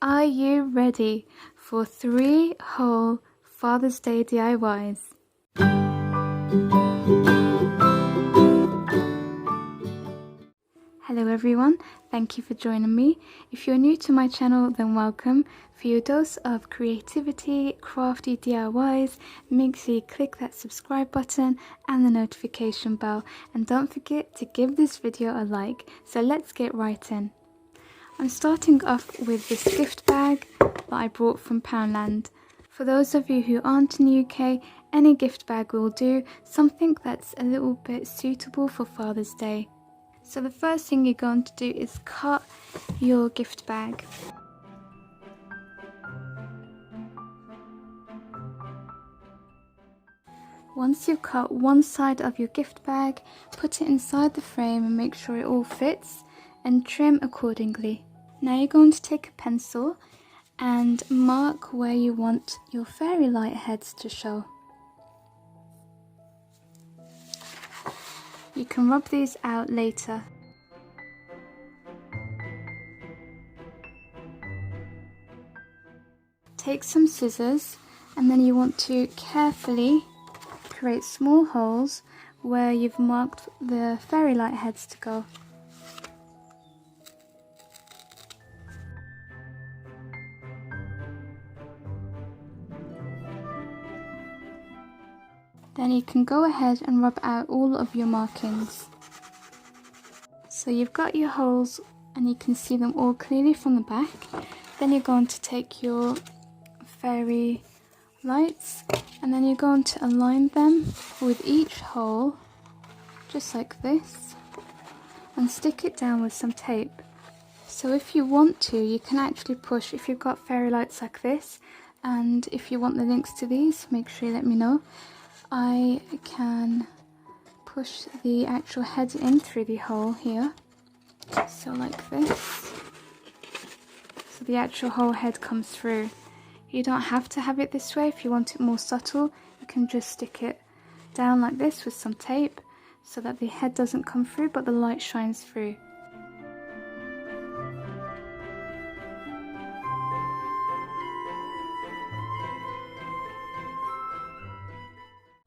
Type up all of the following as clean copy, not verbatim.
Are you ready for 3 whole Father's Day DIYs? Hello everyone, thank you for joining me. If you're new to my channel, then welcome. For your dose of creativity, crafty DIYs, make sure you click that subscribe button and the notification bell. And don't forget to give this video a like. So let's get right in. I'm starting off with this gift bag that I brought from Poundland. For those of you who aren't in the UK, any gift bag will do, something that's a little bit suitable for Father's Day. So the first thing you're going to do is cut your gift bag. Once you've cut one side of your gift bag, put it inside the frame and make sure it all fits and trim accordingly. Now you're going to take a pencil and mark where you want your fairy light heads to show. You can rub these out later. Take some scissors and then you want to carefully create small holes where you've marked the fairy light heads to go. Then you can go ahead and rub out all of your markings. So you've got your holes and you can see them all clearly from the back. Then you're going to take your fairy lights and then you're going to align them with each hole, just like this, and stick it down with some tape. So if you want to, you can actually push, if you've got fairy lights like this, and if you want the links to these, make sure you let me know. I can push the actual head in through the hole here, so like this, so the actual whole head comes through. You don't have to have it this way. If you want it more subtle, you can just stick it down like this with some tape so that the head doesn't come through but the light shines through.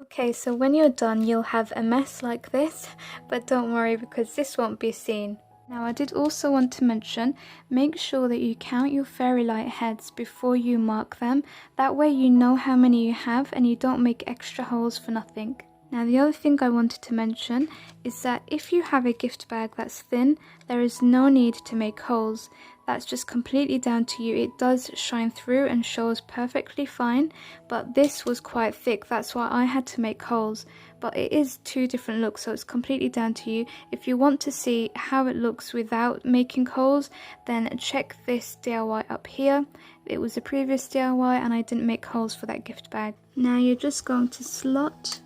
Okay, so when you're done, you'll have a mess like this, but don't worry because this won't be seen. Now I did also want to mention, make sure that you count your fairy light heads before you mark them. That way you know how many you have and you don't make extra holes for nothing. Now the other thing I wanted to mention is that if you have a gift bag that's thin, there is no need to make holes. That's just completely down to you. It does shine through and shows perfectly fine, but this was quite thick, that's why I had to make holes. But it is 2 different looks, so it's completely down to you. If you want to see how it looks without making holes, then check this DIY up here. It was a previous DIY and I didn't make holes for that gift bag. Now you're just going to slot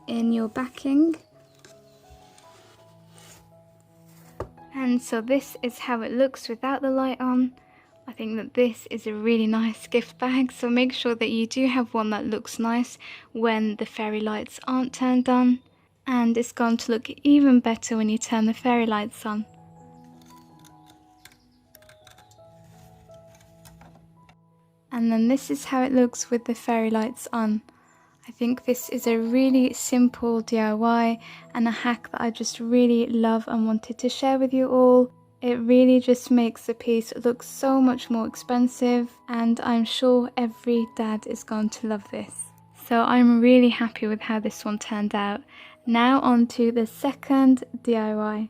in your backing. And so this is how it looks without the light on. I think that this is a really nice gift bag, so make sure that you do have one that looks nice when the fairy lights aren't turned on. And it's going to look even better when you turn the fairy lights on. And then this is how it looks with the fairy lights on. I think this is a really simple DIY and a hack that I just really love and wanted to share with you all. It really just makes the piece look so much more expensive, and I'm sure every dad is going to love this. So I'm really happy with how this one turned out. Now on to the second DIY.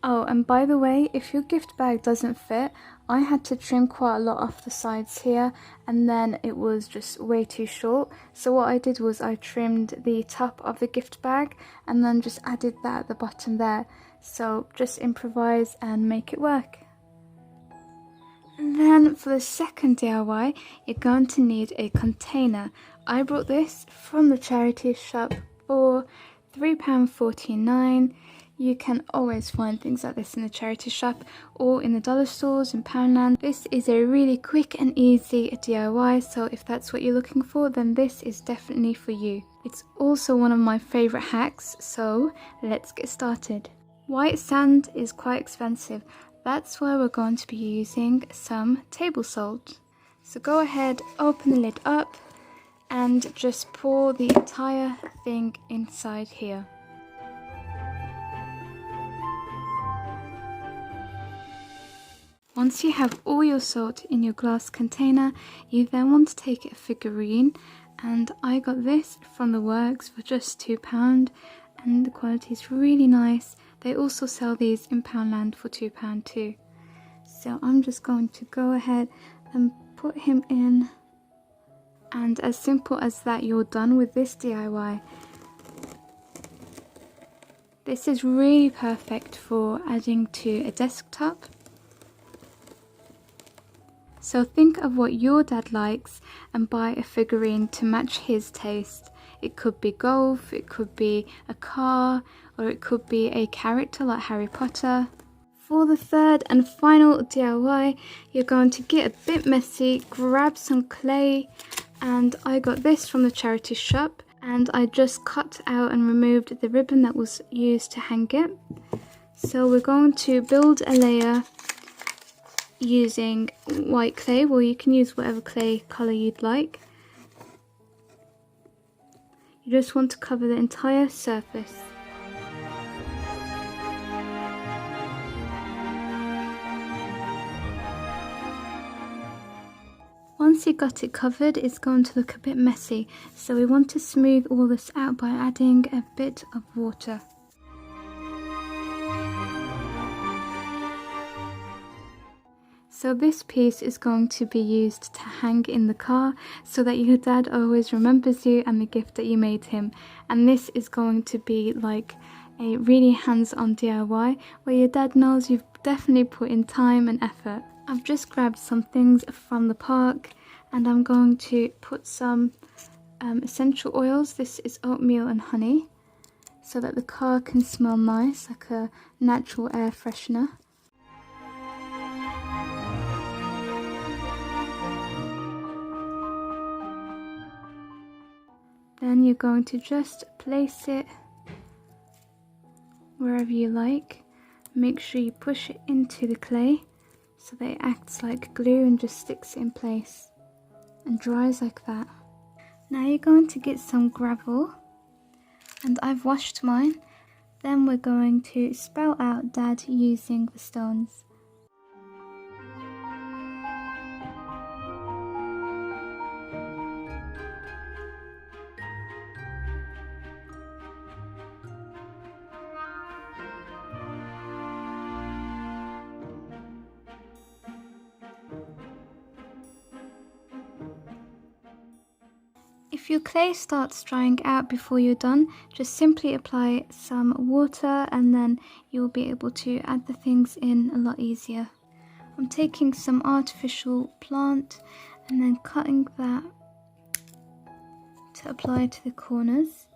Oh, and by the way, if your gift bag doesn't fit, I had to trim quite a lot off the sides here and then it was just way too short. So what I did was I trimmed the top of the gift bag and then just added that at the bottom there. So just improvise and make it work. And then for the second DIY, you're going to need a container. I brought this from the charity shop for £3.49. You can always find things like this in the charity shop or in the dollar stores in Poundland. This is a really quick and easy DIY, so if that's what you're looking for, then this is definitely for you. It's also one of my favourite hacks, so let's get started. White sand is quite expensive. That's why we're going to be using some table salt. So go ahead, open the lid up and just pour the entire thing inside here. Once you have all your salt in your glass container, you then want to take a figurine, and I got this from the works for just £2 and the quality is really nice. They also sell these in Poundland for £2 too. So I'm just going to go ahead and put him in, and as simple as that, you're done with this DIY. This is really perfect for adding to a desktop. So think of what your dad likes and buy a figurine to match his taste. It could be golf, it could be a car, or it could be a character like Harry Potter. For the third and final DIY, you're going to get a bit messy, grab some clay, and I got this from the charity shop, and I just cut out and removed the ribbon that was used to hang it. So we're going to build a layer using white clay, well, you can use whatever clay colour you'd like. You just want to cover the entire surface. Once you got it covered, it's going to look a bit messy, so we want to smooth all this out by adding a bit of water. So this piece is going to be used to hang in the car so that your dad always remembers you and the gift that you made him. And this is going to be like a really hands-on DIY where your dad knows you've definitely put in time and effort. I've just grabbed some things from the park and I'm going to put some essential oils. This is oatmeal and honey, so that the car can smell nice, like a natural air freshener. Then you're going to just place it wherever you like. Make sure you push it into the clay so that it acts like glue and just sticks it in place and dries like that. Now you're going to get some gravel, and I've washed mine. Then we're going to spell out Dad using the stones. If your clay starts drying out before you're done, just simply apply some water and then you'll be able to add the things in a lot easier. I'm taking some artificial plant and then cutting that to apply to the corners.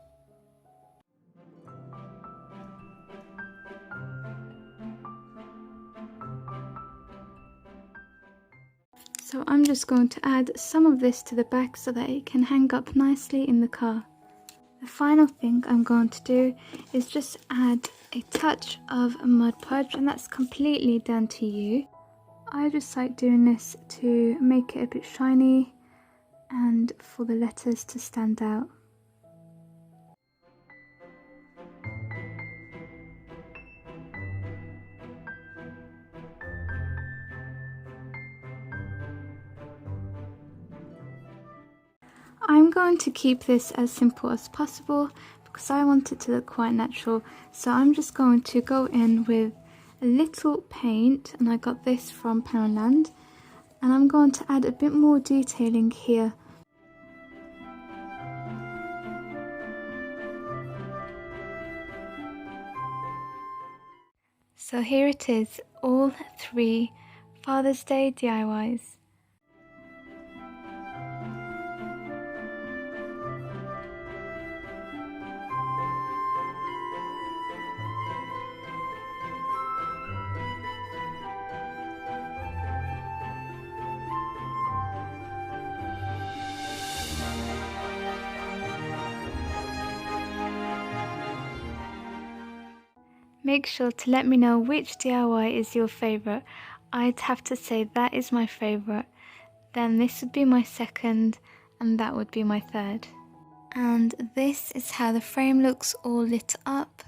So I'm just going to add some of this to the back so that it can hang up nicely in the car. The final thing I'm going to do is just add a touch of Mod Podge, and that's completely down to you. I just like doing this to make it a bit shiny and for the letters to stand out. I'm going to keep this as simple as possible because I want it to look quite natural, so I'm just going to go in with a little paint, and I got this from Poundland, and I'm going to add a bit more detailing here. So here it is, all 3 Father's Day DIYs. Make sure to let me know which DIY is your favourite. I'd have to say that is my favourite, then this would be my second, and that would be my third. And this is how the frame looks all lit up.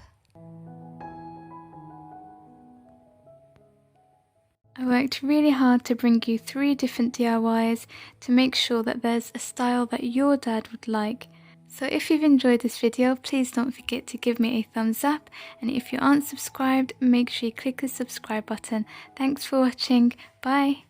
I worked really hard to bring you 3 different DIYs to make sure that there's a style that your dad would like. So if you've enjoyed this video, please don't forget to give me a thumbs up, and if you aren't subscribed, make sure you click the subscribe button. Thanks for watching, bye!